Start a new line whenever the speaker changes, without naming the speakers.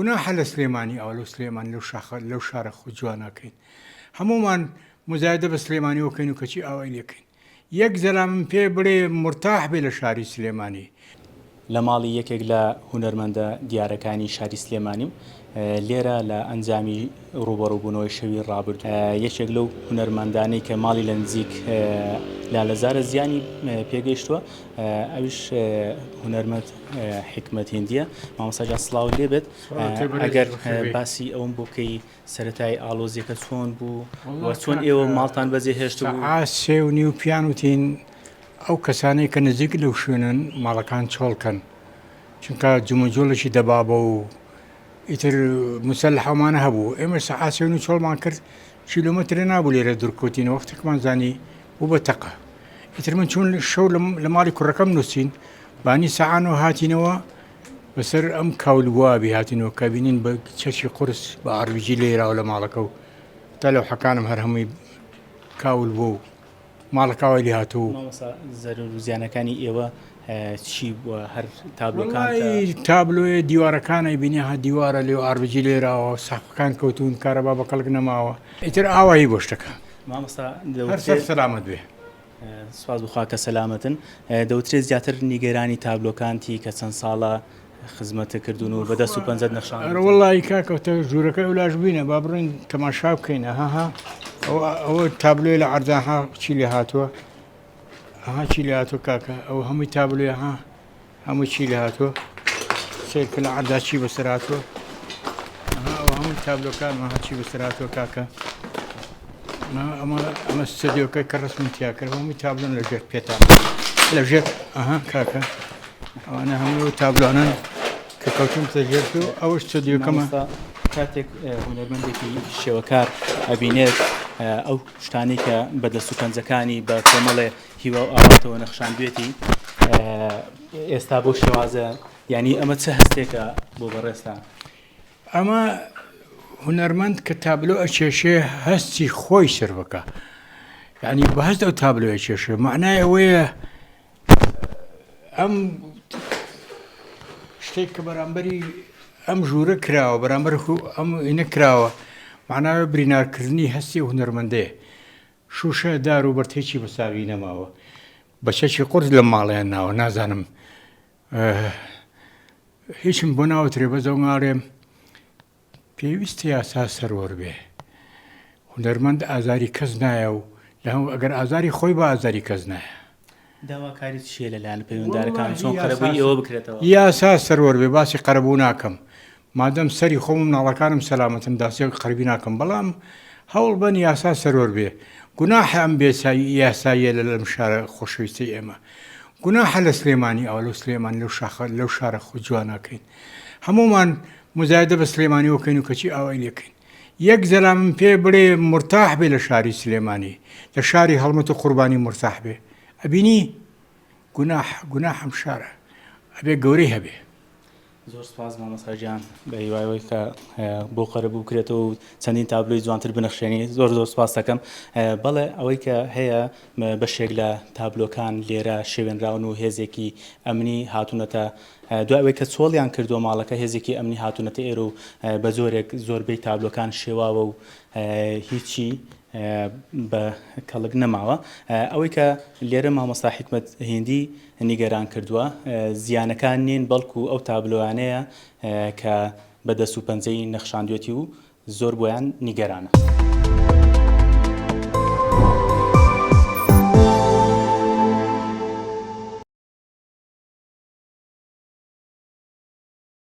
گوناحە لە سلێمانی ئەوە لەو سلێمانی لەو شارە خۆ جواناکەین هەمومان مزایدە بە سلێمانیەوەکەین و کەچی ئاوای لێکەین یەک زەلامم پێ بڵێ مرتاح بێ لە شاری سلێمانی
لە ماڵی یەکێک لە هونەرمەندە دیارەکانی شاری سلێمانیم لێرە لە ئەنجامی ڕوبەڕووبوونەوەی شەوی ڕابرد یەکێک لەو هونەرمەندانەی کە ماڵی لە نزیک لالەزارە زیانی پێگەیشتووە ئەویش هونەرمەند حکمەت هێندیە مامۆستاجان سڵاو لێ بێت ئەگەر باسی ئەوم بۆکەی سەرەتای ئاڵۆزیەکە چۆن بوو چۆن ئێوە ماڵتان بەجێ هێشت
بوو سێ و نیو پیان وتین ئەو کەسانەی کە نزیک لەو شوێنن ماڵەکان چۆڵکەن چونکە جمەجۆڵێکی دەبابە و ئیتر مسەلحەمانە هەبوو ئێمە سەعات سێ و چۆڵمان کرد کیلۆمەترە نابوو لێرە دوورکەوتین وەختێکمان زانی بوو بە تەقە ئیتر من چون شەو لە ماڵی کوڕەکەم نووسین بانی سەعانەوە هاتینەوە بەسەر ئەم کاولبووابی هاتینەوە کە بینین بە چەشی قورس بە ئاڕویجی لێراوە لە ماڵەکە و تا لەو حەکانم هەر هەمووی کاول بوو ماڵەکەوای لێ هاتوو
زەرور و زیانەکانی ئێوە چی بووە هەر تابلۆکان
تابلۆیە دیوارەکانی بینی ها دیوارە لێو ئاڕویجی لێراوە ساقەکان کەوتون کارەبا بە کەڵک نەماوە ئیتر ئاوایی بۆ شتەکە
مامۆستا
هەر سەلامەت بێ
سوپاس بخوا کە سەلامەتن دەوترێت زیاتر نیگەرانی تابلۆکانتی کە چەند ساڵە خزمەتە کردوون و بەدەست و پەنجەت نەخشان
وەڵی کاکەوتە ژوورەکە ئەولاش بینە با بڕین تەماشا بکەینە هاها ئەوە تابلۆی لە عەردانها چی لێ هاتووە ئەها چی لێ هاتووە کاکە ئەو هەمووی تابلۆی ها هەموو چی لێ هاتووە سێرکە لە عەردا چی بەسەر هاتووە ئەو هەمووی تابلۆکانمەها چی بەسەر هاتووە کاکە ئەمە سەدیۆکەی کە ڕسمم تیا کرد هەمووی تابلۆن لەژێر پێتان لەژێر ئەها کاکە ئەوانە هەموو تابلۆنن کە کەوتومتە ژێرت و ئەوش سەدیۆکەمە
کاتێک هونەرمەندێکی شێوەکار ئەبینێت ئەو شتانی کە بەدەست و پەنجەکانی بە کۆمەڵێ هیوا و ئاواتەوە نەخشاندوێتی ئێستا بۆ شێوازە یعنی ئەمە چه هەستێکە بۆ بەڕێستا
ئەمە هونەرمەند کە تابلۆ ئەچێشێ هەستی خۆی سەر بکە یعنی بەهەست ئەو تابلۆ ئەچێشێ معنای ئەوەیە ئەم شتێک کە بەرامبەری ئەم ژوورە کراوە بەرامبەر ئەم ئینە کراوە معناوە برینارکردنی هەستی هونەرمەندەیە شوشە دار و بەرتێکی بەساوی نەماوە بە چەکی قورس لە ماڵیان ناوە نازانم هیچم بۆ ناوترێ بەزەو ŋاڵێم پێویستە یاسا سەروەر بێ هونەرمەند ئازاری کەس نایە و ئەگەر ئازاری خۆی بە ئازاری کەس نایە
داواکاری چیە لەلایەن پەیوەنددارەکان چۆن قەرەبووی ئێوە بکرێتەوە
یاسا سەروەر بێ باسی قەرەبوو ناکەم مادەم سەری خۆم ناڵەکانم سەلامەتم داسێ قەربی ناکەم بەڵام هەوڵ بن یاسا سەروەر بێ گوناحە ئەم یاساییە لەم شارە خۆشەویستی ئێمە گوناحە لە سلێمانی ئەوە لەو سلێمان لەو شارە خۆ جواناکەین هەمومان مزایدە بە سلێمانیەوەکەین و کەچی ئاوای لێکەین یەک زەلامم پێ بڵێ مرتاح بێ لە شاری سلێمانی لە شاری هەڵمەت و قوربانی مرتاح بێ ئەبینی گوناحم شارە ئەبێ گەورەی هەبێ
زۆر سپاس مامۆستاجان بە هیوایەوەی کە بۆ قەرەبوو بکرێتەوە و چەندین تابلۆی جوانتر بنەخشێنی زۆر سپاس دەکەم بەڵێ ئەوەی کە هەیە بەشێک لە تابلۆکان لێرە شێوێنراون و هێزێکی ئەمنی هاتوونەتە دوای ئەوەی کە چۆڵیان کردووە ماڵەکە هێزێکی ئەمنی هاتوونەتە ئێرە و بە زۆربەی تابلۆکان شێواوە و هیچی بە کەڵک نەماوە ئەوەی کە لێرە مامۆستا حکمەت هێندی نیگەران کردووە زیانەکان نین بەڵکو ئەو تابلۆیانەیە کە بەدەست و پەنجەی نەخشاندوێتی و زۆر بۆیان نیگەرانە.